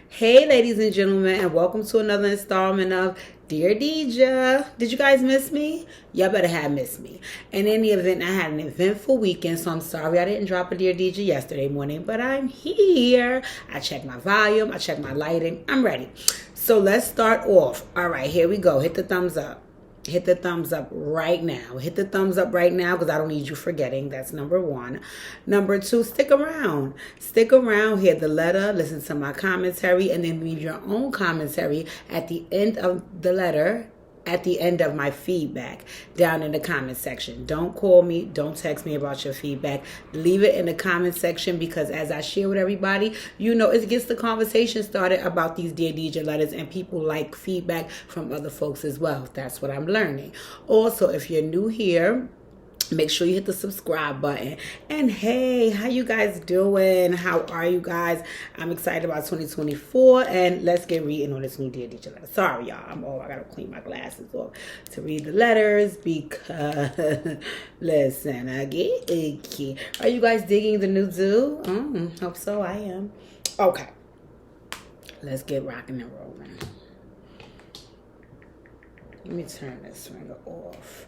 Hey, ladies and gentlemen, and welcome to another installment of Dear Deja. Did you guys miss me? Y'all better have missed me. And in the event, I had an eventful weekend, so I'm sorry I didn't drop a Dear Deja yesterday morning, but I'm here. I checked my volume, I checked my lighting, I'm ready. So let's start off. All right, here we go. Hit the thumbs up. Hit the thumbs up right now. Hit the thumbs up right now because I don't need you forgetting. That's number one. Number two, stick around. Stick around, hear the letter, listen to my commentary, and then leave your own commentary at the end of the letter, at the end of my feedback down in the comment section. Don't call me, don't text me about your feedback. Leave it in the comment section because as I share with everybody, you know, it gets the conversation started about these Dear Deja letters, and people like feedback from other folks as well. That's what I'm learning. Also, if you're new here, make sure you hit the subscribe button. And hey, how you guys doing? How are you guys? I'm excited about 2024, and let's get reading on this new Dear Deja letter. Sorry, y'all. I gotta clean my glasses off to read the letters because listen, I get icky. Are you guys digging the new zoo? Hope so. I am. Okay, let's get rocking and rolling. Let me turn this ringer off.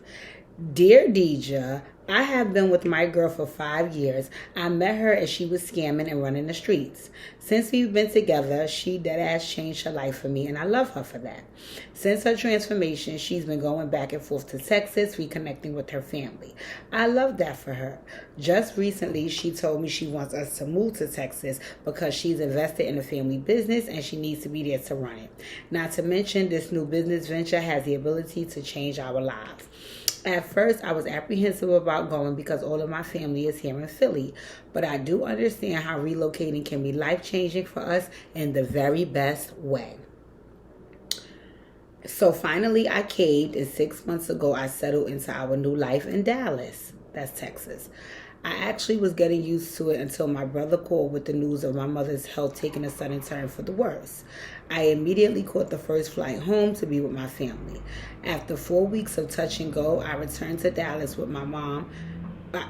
Dear Deja, I have been with my girl for 5 years. I met her as she was scamming and running the streets. Since we've been together, she deadass changed her life for me, and I love her for that. Since her transformation, she's been going back and forth to Texas, reconnecting with her family. I love that for her. Just recently, she told me she wants us to move to Texas because she's invested in a family business and she needs to be there to run it. Not to mention, this new business venture has the ability to change our lives. At first, I was apprehensive about going because all of my family is here in Philly, but I do understand how relocating can be life-changing for us in the very best way. So finally, I caved, and 6 months ago, I settled into our new life in Dallas. That's Texas. I actually was getting used to it until my brother called with the news of my mother's health taking a sudden turn for the worse. I immediately caught the first flight home to be with my family. After 4 weeks of touch and go, I returned to Dallas with my mom,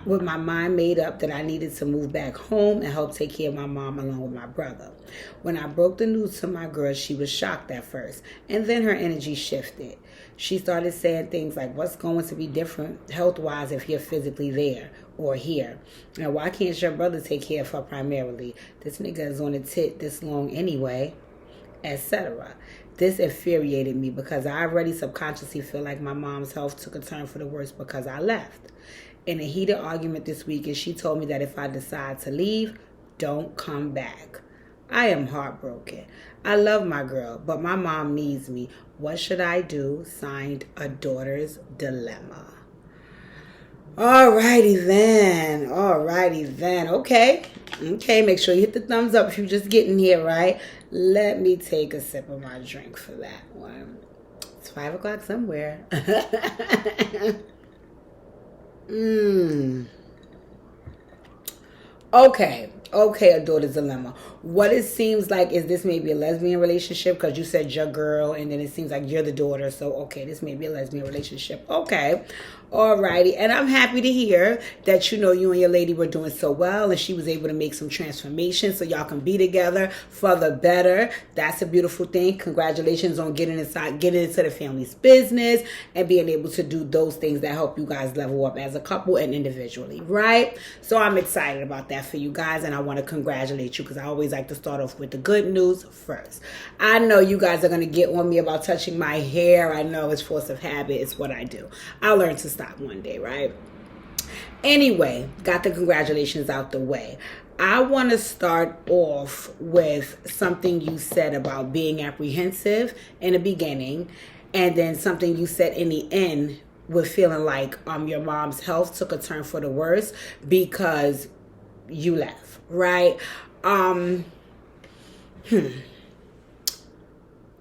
with my mind made up that I needed to move back home and help take care of my mom along with my brother. When I broke the news to my girl, she was shocked at first, and then her energy shifted. She started saying things like, what's going to be different health-wise if you're physically there or here? Now, why can't your brother take care of her primarily? This nigga is on a tit this long anyway, etc. This infuriated me because I already subconsciously feel like my mom's health took a turn for the worse because I left. In a heated argument this week, and she told me that if I decide to leave, don't come back. I am heartbroken. I love my girl, but my mom needs me. What should I do? Signed, A Daughter's Dilemma. Alrighty then. Okay, make sure you hit the thumbs up if you're just getting here, right? Let me take a sip of my drink for that one. It's 5 o'clock somewhere. Okay, A Daughter's Dilemma. What it seems like is this may be a lesbian relationship because you said your girl and then it seems like you're the daughter. So, okay, this may be a lesbian relationship. Okay. Alrighty. And I'm happy to hear that, you know, you and your lady were doing so well and she was able to make some transformation so y'all can be together for the better. That's a beautiful thing. Congratulations on getting into the family's business and being able to do those things that help you guys level up as a couple and individually, right? So I'm excited about that for you guys, and I want to congratulate you because I always like to start off with the good news first. I know you guys are going to get on me about touching my hair. I know it's force of habit. It's what I do. I'll learn to stop one day, right? Anyway, got the congratulations out the way. I want to start off with something you said about being apprehensive in the beginning, and then something you said in the end with feeling like your mom's health took a turn for the worse because you left, right?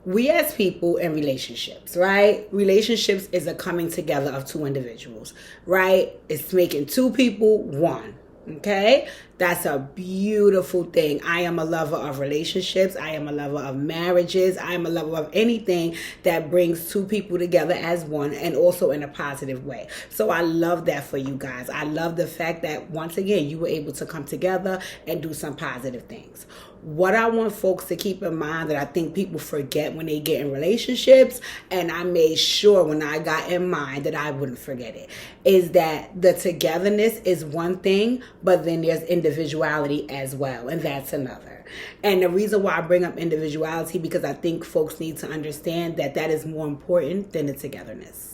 We as people in relationships, right? Relationships is a coming together of two individuals, right? It's making two people one. Okay, that's a beautiful thing. I am a lover of relationships. I am a lover of marriages. I am a lover of anything that brings two people together as one, and also in a positive way. So I love that for you guys. I love the fact that once again you were able to come together and do some positive things. what I want folks to keep in mind that I think people forget when they get in relationships, and I made sure when I got in mind that I wouldn't forget it, is that the togetherness is one thing, but then there's individuality as well, and that's another. And the reason why I bring up individuality, because I think folks need to understand that that is more important than the togetherness.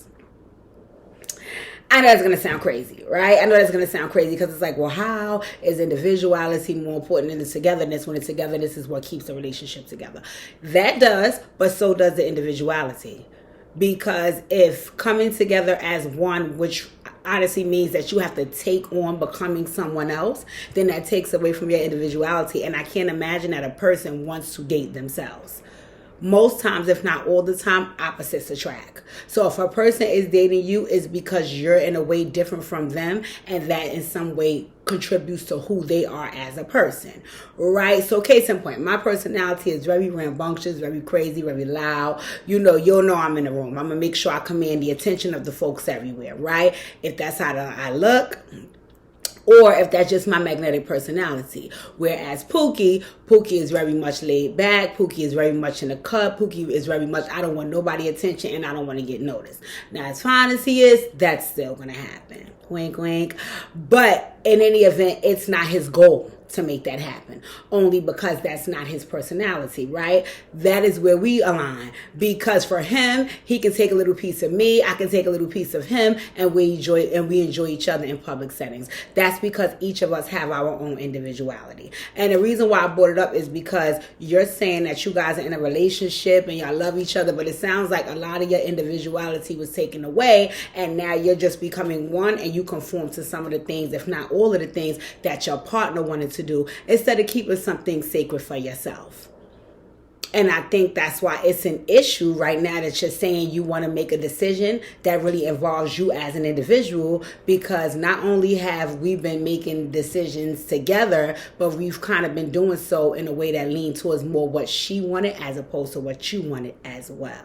I know that's going to sound crazy, right? I know that's going to sound crazy because it's like, well, how is individuality more important than the togetherness when the togetherness is what keeps the relationship together? That does, but so does the individuality. Because if coming together as one, which honestly means that you have to take on becoming someone else, then that takes away from your individuality. And I can't imagine that a person wants to date themselves. Most times, if not all the time, opposites attract. So if a person is dating you, it's because you're in a way different from them, and that in some way contributes to who they are as a person, right? So case in point, my personality is very rambunctious, very crazy, very loud. You'll know I'm in the room. I'm going to make sure I command the attention of the folks everywhere, right? If that's how I look, or if that's just my magnetic personality. Whereas Pookie is very much laid back. Pookie is very much in the cut. Pookie is very much, I don't want nobody attention and I don't want to get noticed. Now, as fine as he is, that's still going to happen. Wink, wink. But in any event, it's not his goal to make that happen, only because that's not his personality, right? That is where we align, because for him, he can take a little piece of me, I can take a little piece of him, and we enjoy each other in public settings. That's because each of us have our own individuality. And the reason why I brought it up is because you're saying that you guys are in a relationship and y'all love each other, but it sounds like a lot of your individuality was taken away, and now you're just becoming one, and you conform to some of the things, if not all of the things, that your partner wanted to do, instead of keeping something sacred for yourself. And I think that's why it's an issue right now that you're saying you want to make a decision that really involves you as an individual, because not only have we been making decisions together, but we've kind of been doing so in a way that leaned towards more what she wanted as opposed to what you wanted as well.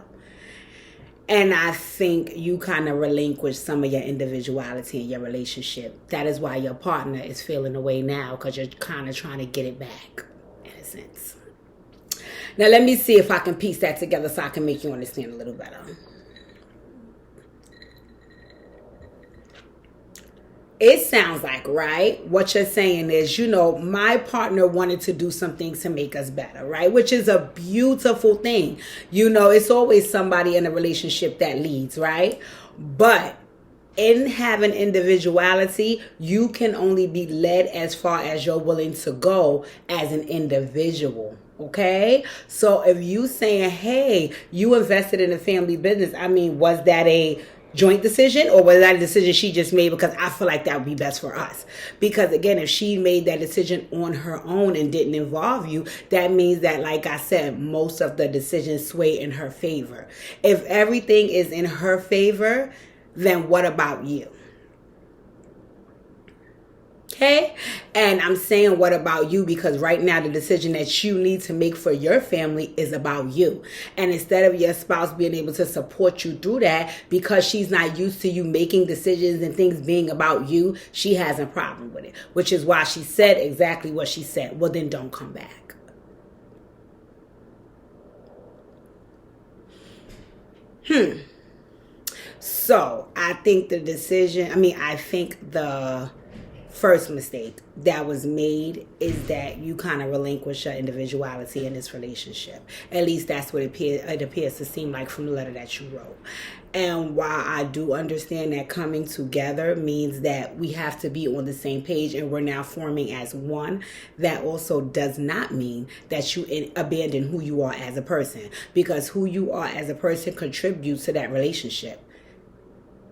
And I think you kind of relinquish some of your individuality in your relationship. That is why your partner is feeling the way now, because you're kind of trying to get it back, in a sense. Now, let me see if I can piece that together so I can make you understand a little better. It sounds like, right, what you're saying is, my partner wanted to do some things to make us better, right? Which is a beautiful thing. It's always somebody in a relationship that leads, right? But in having individuality, you can only be led as far as you're willing to go as an individual. Okay, so if you saying, hey, you invested in a family business, was that a joint decision, or was that a decision she just made because I feel like that would be best for us? Because again, if she made that decision on her own and didn't involve you, that means that, like I said, most of the decisions sway in her favor. If everything is in her favor, then what about you? Okay? And I'm saying what about you because right now the decision that you need to make for your family is about you. And instead of your spouse being able to support you through that because she's not used to you making decisions and things being about you, she has a problem with it. Which is why she said exactly what she said. Well, then don't come back. So I think the first mistake that was made is that you kind of relinquish your individuality in this relationship. At least that's what it appears to seem like from the letter that you wrote. And while I do understand that coming together means that we have to be on the same page and we're now forming as one, that also does not mean that you abandon who you are as a person, because who you are as a person contributes to that relationship.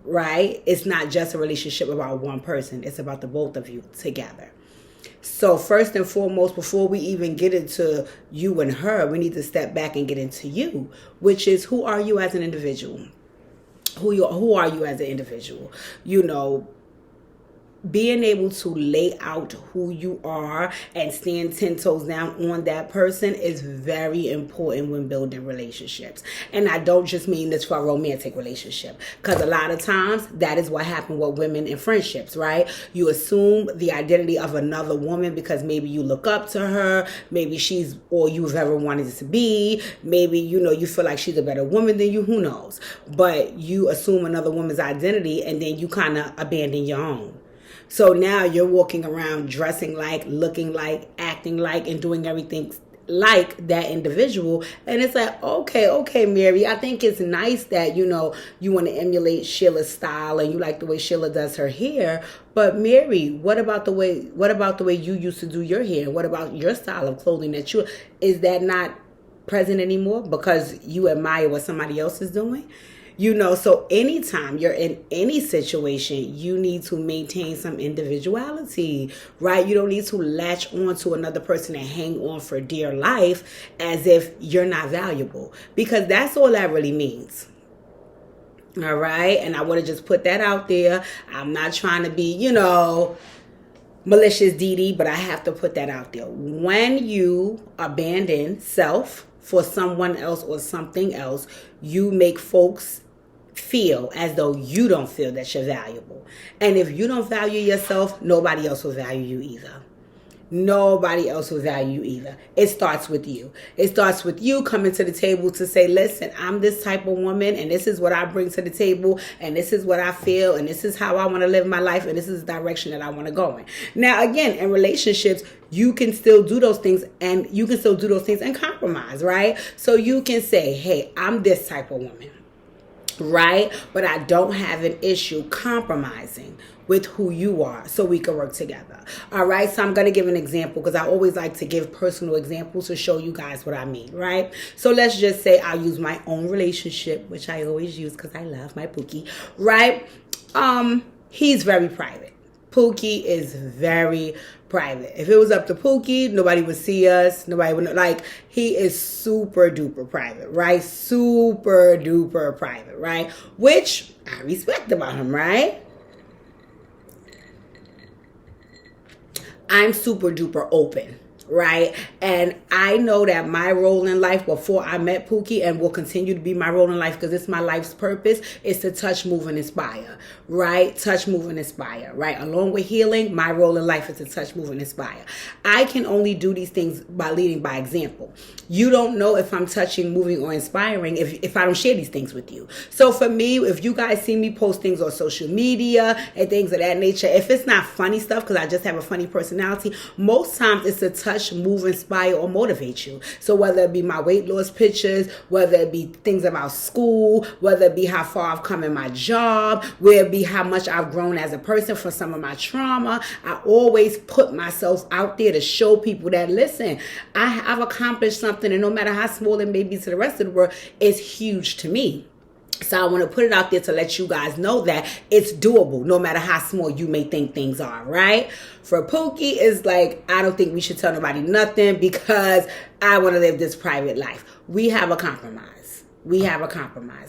Right? It's not just a relationship about one person. It's about the both of you together. So first and foremost, before we even get into you and her, we need to step back and get into you, which is, who are you as an individual? Who are you as an individual? being able to lay out who you are and stand 10 toes down on that person is very important when building relationships. And I don't just mean this for a romantic relationship, because a lot of times that is what happens with women in friendships, right? You assume the identity of another woman because maybe you look up to her, maybe she's all you've ever wanted to be, maybe you feel like she's a better woman than you, who knows? But you assume another woman's identity and then you kind of abandon your own. So now you're walking around dressing like, looking like, acting like, and doing everything like that individual. And it's like, okay, Mary, I think it's nice that, you want to emulate Sheila's style and you like the way Sheila does her hair. But Mary, what about the way you used to do your hair? What about your style of clothing is that not present anymore because you admire what somebody else is doing? So anytime you're in any situation, you need to maintain some individuality, right? You don't need to latch on to another person and hang on for dear life as if you're not valuable, because that's all that really means. All right. And I want to just put that out there. I'm not trying to be, malicious Dee, but I have to put that out there. When you abandon self for someone else or something else, you make folks feel as though you don't feel that you're valuable. And if you don't value yourself, nobody else will value you either. Nobody else will value you either. It starts with you. It starts with you coming to the table to say, listen, I'm this type of woman and this is what I bring to the table and this is what I feel and this is how I want to live my life and this is the direction that I want to go in. Now, again, in relationships, you can still do those things and you can still do those things and compromise, right? So you can say, hey, I'm this type of woman, right? But I don't have an issue compromising with who you are so we can work together. All right. So I'm going to give an example because I always like to give personal examples to show you guys what I mean. Right. So let's just say I'll use my own relationship, which I always use because I love my Pookie. Right. He's very private. Pookie is very private. If it was up to Pookie, nobody would see us. Nobody would he is super duper private, right? Super duper private, right? Which I respect about him, right? I'm super duper open, right? And I know that my role in life before I met Pookie and will continue to be my role in life because it's my life's purpose is to touch, move, and inspire, right? Touch, move, and inspire, right? Along with healing, my role in life is to touch, move, and inspire. I can only do these things by leading by example. You don't know if I'm touching, moving, or inspiring if I don't share these things with you. So for me, if you guys see me post things on social media and things of that nature, if it's not funny stuff, because I just have a funny personality, most times it's to touch, move, inspire, or motivate you. So whether it be my weight loss pictures, whether it be things about school, whether it be how far I've come in my job, whether it be how much I've grown as a person from some of my trauma, I always put myself out there to show people that, listen, I've accomplished something, and no matter how small it may be to the rest of the world, it's huge to me. So I want to put it out there to let you guys know that it's doable, no matter how small you may think things are, right? For Pookie, it's like, I don't think we should tell nobody nothing because I want to live this private life. We have a compromise.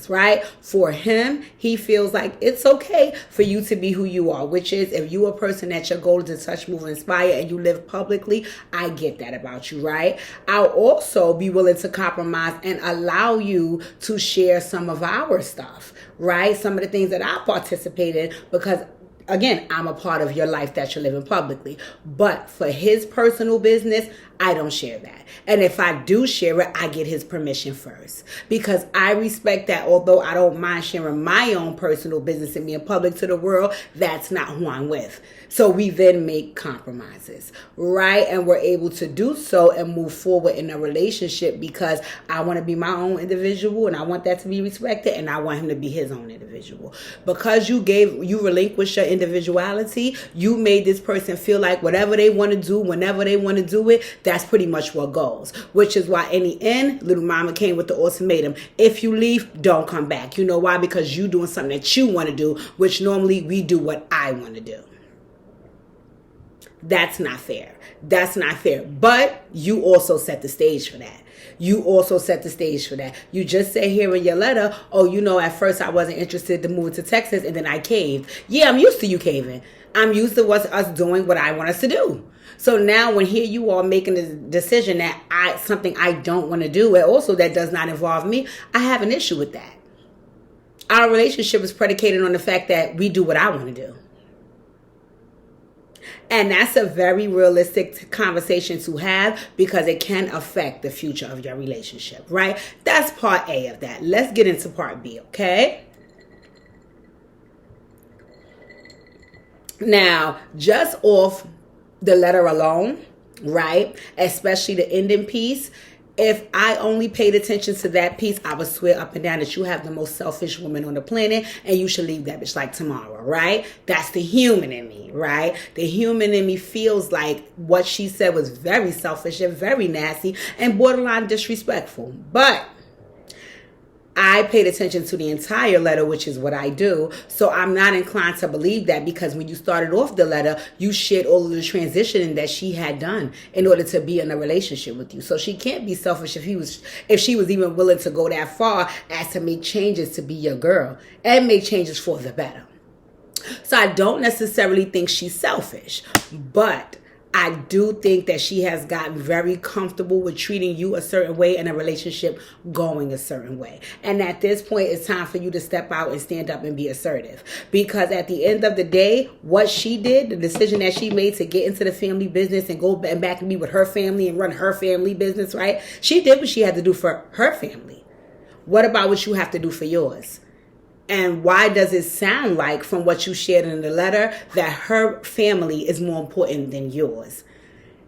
Right? For him, he feels like it's okay for you to be who you are, which is if you a person that your goal is to touch, move, inspire, and you live publicly, I get that about you, right? I'll also be willing to compromise and allow you to share some of our stuff, right? Some of the things that I participate in because again, I'm a part of your life that you're living publicly. But for his personal business, I don't share that. And if I do share it, I get his permission first. Because I respect that although I don't mind sharing my own personal business and being public to the world, that's not who I'm with. So we then make compromises, right? And we're able to do so and move forward in a relationship because I want to be my own individual and I want that to be respected and I want him to be his own individual. Because you relinquished your individuality, you made this person feel like whatever they want to do, whenever they want to do it, that's pretty much what goes. Which is why in the end, little mama came with the ultimatum. If you leave, don't come back. You know why? Because you're doing something that you want to do, which normally we do what I want to do. That's not fair. But you also set the stage for that. You just say here in your letter, at first I wasn't interested to move to Texas and then I caved. Yeah, I'm used to you caving. I'm used to us doing what I want us to do. So now when here you are making a decision that something I don't want to do, and also that does not involve me, I have an issue with that. Our relationship is predicated on the fact that we do what I want to do. And that's a very realistic conversation to have because it can affect the future of your relationship, right? That's part A of that. Let's get into part B, okay? Now, just off the letter alone, right? Especially the ending piece. If I only paid attention to that piece, I would swear up and down that you have the most selfish woman on the planet and you should leave that bitch like tomorrow, right? That's the human in me, right? The human in me feels like what she said was very selfish and very nasty and borderline disrespectful. But I paid attention to the entire letter, which is what I do. So I'm not inclined to believe that because when you started off the letter, you shared all of the transitioning that she had done in order to be in a relationship with you. So she can't be selfish if she was even willing to go that far as to make changes to be your girl and make changes for the better. So I don't necessarily think she's selfish, but I do think that she has gotten very comfortable with treating you a certain way and a relationship going a certain way. And at this point, it's time for you to step out and stand up and be assertive. Because at the end of the day, what she did, the decision that she made to get into the family business and go back and be with her family and run her family business, right? She did what she had to do for her family. What about what you have to do for yours? And why does it sound like, from what you shared in the letter, that her family is more important than yours?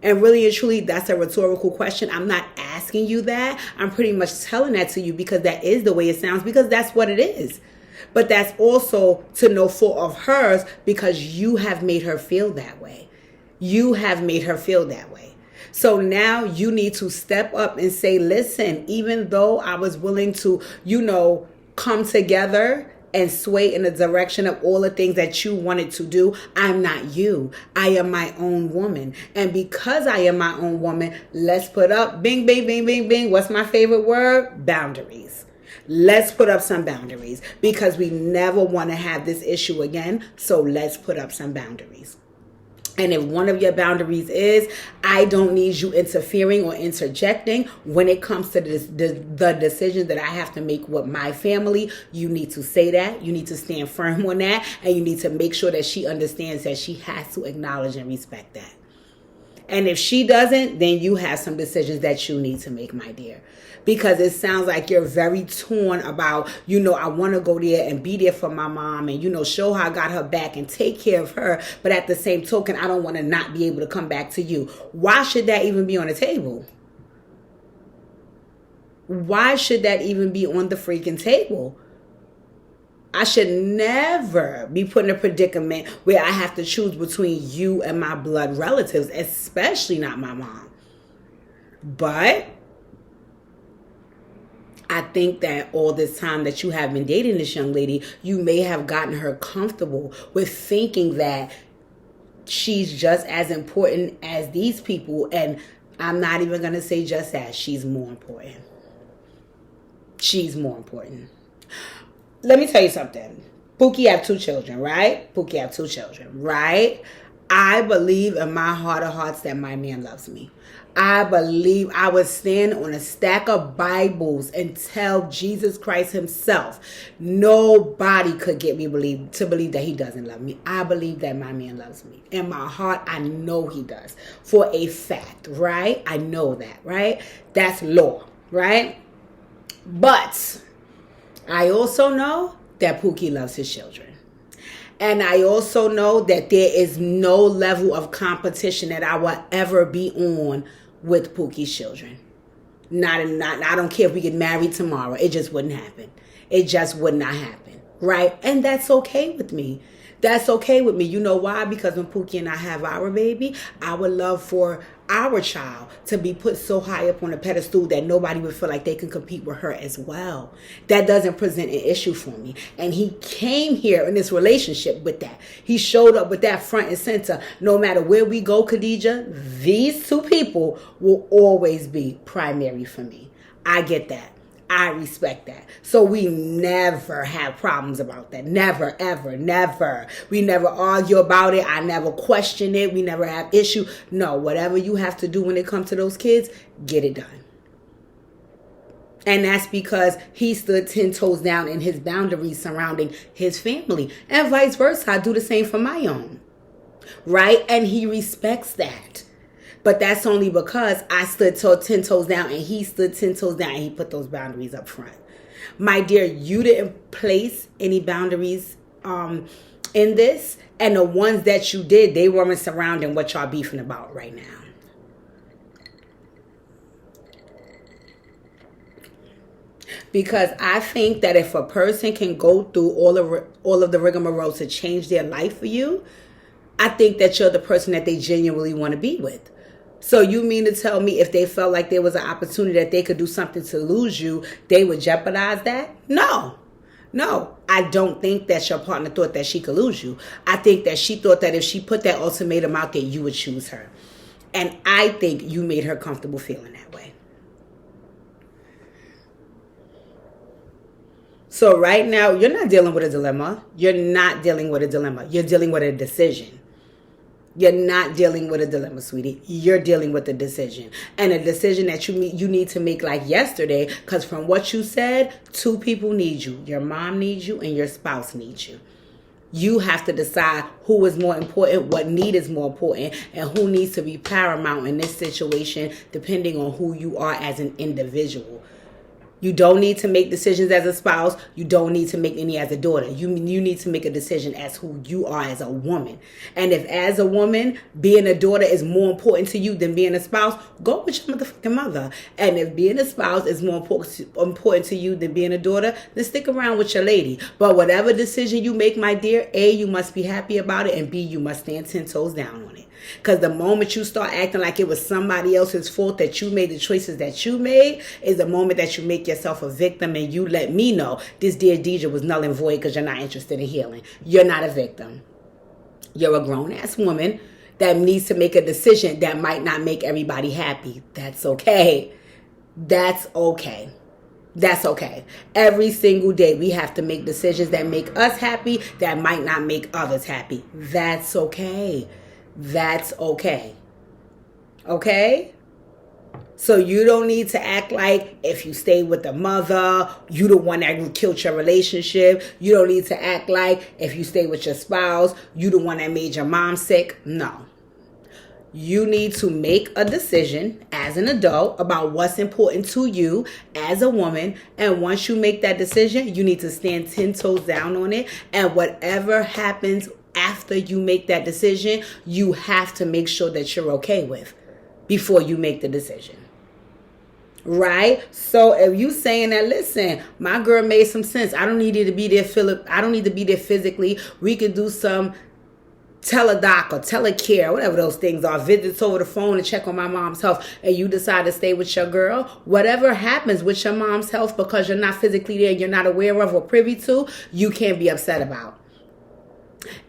And really and truly, that's a rhetorical question. I'm not asking you that. I'm pretty much telling that to you because that is the way it sounds, because that's what it is. But that's also to no fault of hers because you have made her feel that way. You have made her feel that way. So now you need to step up and say, listen, even though I was willing to, come together and sway in the direction of all the things that you wanted to do, I'm not you. I am my own woman. And because I am my own woman, let's put up, bing, bing, bing, bing, bing. What's my favorite word? Boundaries. Let's put up some boundaries because we never want to have this issue again. So let's put up some boundaries. And if one of your boundaries is, I don't need you interfering or interjecting when it comes to the decisions that I have to make with my family, you need to say that. You need to stand firm on that. And you need to make sure that she understands that she has to acknowledge and respect that. And if she doesn't, then you have some decisions that you need to make, my dear. Because it sounds like you're very torn about, I want to go there and be there for my mom and, show her I got her back and take care of her. But at the same token, I don't want to not be able to come back to you. Why should that even be on the table? Why should that even be on the freaking table? I should never be put in a predicament where I have to choose between you and my blood relatives, especially not my mom. But I think that all this time that you have been dating this young lady, you may have gotten her comfortable with thinking that she's just as important as these people. And I'm not even going to say just as. She's more important. She's more important. Let me tell you something. Pookie have 2 children, right? I believe in my heart of hearts that my man loves me. I believe I would stand on a stack of Bibles and tell Jesus Christ himself, nobody could get me to believe that he doesn't love me. I believe that my man loves me. In my heart, I know he does. For a fact, right? I know that, right? That's law, right? But I also know that Pookie loves his children. And I also know that there is no level of competition that I will ever be on with Pookie's children. I don't care if we get married tomorrow. It just wouldn't happen. It just would not happen. Right? And that's okay with me. That's okay with me. You know why? Because when Pookie and I have our baby, I would love for our child to be put so high up on a pedestal that nobody would feel like they can compete with her as well. That doesn't present an issue for me. And he came here in this relationship with that. He showed up with that front and center. No matter where we go, Khadija, these 2 people will always be primary for me. I get that. I respect that. So we never have problems about that. Never, ever, never. We never argue about it. I never question it. We never have issue. No, whatever you have to do when it comes to those kids, get it done. And that's because he stood 10 toes down in his boundaries surrounding his family. And vice versa. I do the same for my own. Right? And he respects that. But that's only because I stood 10 toes down and he stood 10 toes down and he put those boundaries up front. My dear, you didn't place any boundaries in this. And the ones that you did, they weren't surrounding what y'all beefing about right now. Because I think that if a person can go through all of the rigmarole to change their life for you, I think that you're the person that they genuinely want to be with. So you mean to tell me if they felt like there was an opportunity that they could do something to lose you, they would jeopardize that? No. I don't think that your partner thought that she could lose you. I think that she thought that if she put that ultimatum out there, you would choose her. And I think you made her comfortable feeling that way. So right now, you're not dealing with a dilemma. You're not dealing with a dilemma. You're dealing with a decision. You're not dealing with a dilemma, sweetie. You're dealing with a decision. And a decision that you need to make like yesterday. Because from what you said, two people need you. Your mom needs you and your spouse needs you. You have to decide who is more important, what need is more important, and who needs to be paramount in this situation, depending on who you are as an individual. You don't need to make decisions as a spouse. You don't need to make any as a daughter. You need to make a decision as who you are as a woman. And if as a woman, being a daughter is more important to you than being a spouse, go with your motherfucking mother. And if being a spouse is more important to you than being a daughter, then stick around with your lady. But whatever decision you make, my dear, A, you must be happy about it, and B, you must stand 10 toes down on it. Because the moment you start acting like it was somebody else's fault that you made the choices that you made is the moment that you make yourself a victim and you let me know this dear Deidre was null and void because you're not interested in healing. You're not a victim. You're a grown-ass woman that needs to make a decision that might not make everybody happy. That's okay. That's okay. That's okay. Every single day we have to make decisions that make us happy that might not make others happy. That's okay. That's okay. Okay? So you don't need to act like if you stay with the mother, you the one that killed your relationship. You don't need to act like if you stay with your spouse, you the one that made your mom sick. No. You need to make a decision as an adult about what's important to you as a woman. And once you make that decision, you need to stand 10 toes down on it. And whatever happens after you make that decision, you have to make sure that you're okay with before you make the decision. Right? So if you saying that, listen, my girl made some sense. I don't need you to be there, Philip. I don't need to be there physically. We could do some teledoc or telecare, whatever those things are, visits over the phone to check on my mom's health, and you decide to stay with your girl. Whatever happens with your mom's health because you're not physically there, you're not aware of or privy to, you can't be upset about.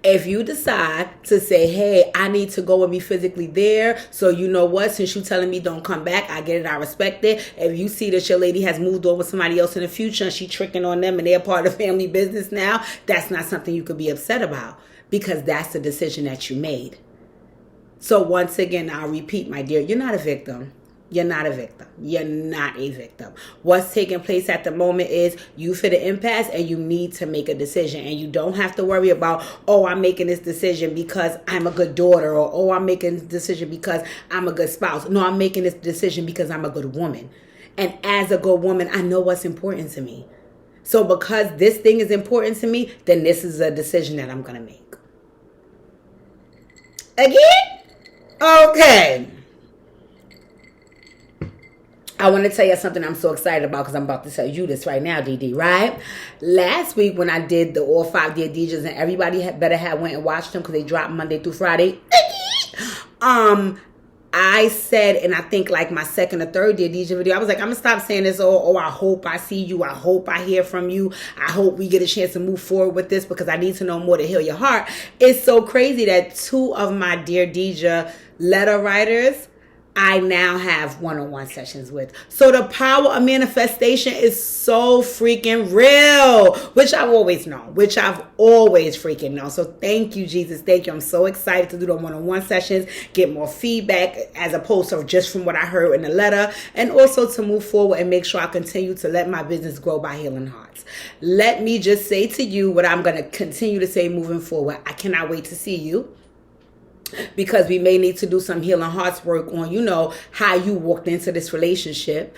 If you decide to say, hey, I need to go and be physically there, so you know what, since you telling me don't come back, I get it, I respect it. If you see that your lady has moved on with somebody else in the future and she tricking on them and they're part of family business now, that's not something you could be upset about because that's the decision that you made. So once again, I'll repeat, my dear, you're not a victim. You're not a victim. You're not a victim. What's taking place at the moment is you fit an impasse and you need to make a decision. And you don't have to worry about, oh, I'm making this decision because I'm a good daughter, or oh, I'm making this decision because I'm a good spouse. No, I'm making this decision because I'm a good woman. And as a good woman, I know what's important to me. So because this thing is important to me, then this is a decision that I'm going to make. Again? Okay. I want to tell you something I'm so excited about because I'm about to tell you this right now, DD, right? Last week when I did the all 5 Dear Deidres, and everybody had better have went and watched them because they dropped Monday through Friday. I said, and I think like my second or third Dear Deidre video, I was like, I'm going to stop saying this. Oh, I hope I see you. I hope I hear from you. I hope we get a chance to move forward with this because I need to know more to heal your heart. It's so crazy that 2 of my Dear Deidre letter writers I now have one-on-one sessions with. So the power of manifestation is so freaking real, which I've always known, freaking known. So thank you, Jesus. Thank you. I'm so excited to do the one-on-one sessions, get more feedback as opposed to just from what I heard in the letter, and also to move forward and make sure I continue to let my business grow by healing hearts. Let me just say to you what I'm going to continue to say moving forward. I cannot wait to see you, because we may need to do some healing hearts work on, how you walked into this relationship,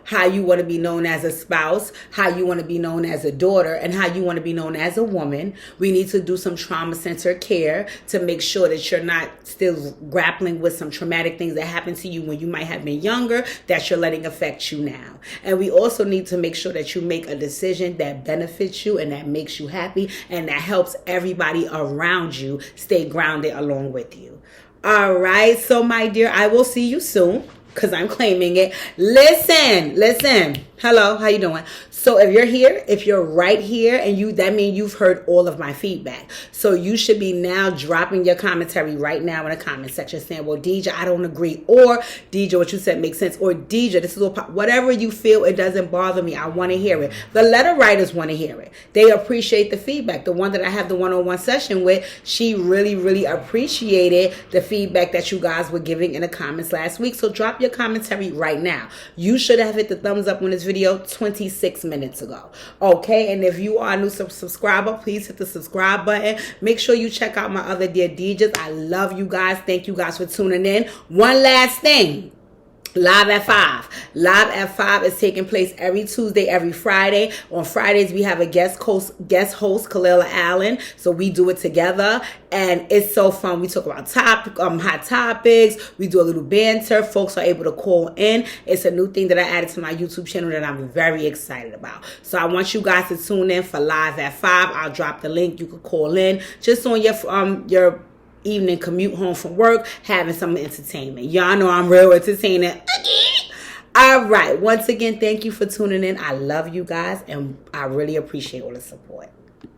how you want to be known as a spouse, how you want to be known as a daughter, and how you want to be known as a woman. We need to do some trauma-centered care to make sure that you're not still grappling with some traumatic things that happened to you when you might have been younger that you're letting affect you now. And we also need to make sure that you make a decision that benefits you and that makes you happy and that helps everybody around you stay grounded along with you. All right. So my dear, I will see you soon, because I'm claiming it. Listen. Hello, how you doing? So if you're here, if you're right here, and that means you've heard all of my feedback. So you should be now dropping your commentary right now in the comment section saying, well, Deidre, I don't agree. Or, Deidre, what you said makes sense. Or, Deidre, this is whatever you feel, it doesn't bother me. I want to hear it. The letter writers want to hear it. They appreciate the feedback. The one that I have the one-on-one session with, she really, really appreciated the feedback that you guys were giving in the comments last week. So drop your commentary right now. You should have hit the thumbs up on this video 26 minutes ago. Okay, and if you are a new subscriber, please hit the subscribe button. Make sure you check out my other dear DJs. I love you guys. Thank you guys for tuning in. One last thing. Live at 5. Live at 5 is taking place every Tuesday, every Friday. On Fridays, we have a guest host, Kalila Allen. So we do it together, and it's so fun. We talk about hot topics. We do a little banter. Folks are able to call in. It's a new thing that I added to my YouTube channel that I'm very excited about. So I want you guys to tune in for Live at 5. I'll drop the link. You can call in just on your evening commute home from work, having some entertainment. Y'all know I'm real entertaining. All right. Once again, thank you for tuning in. I love you guys, and I really appreciate all the support.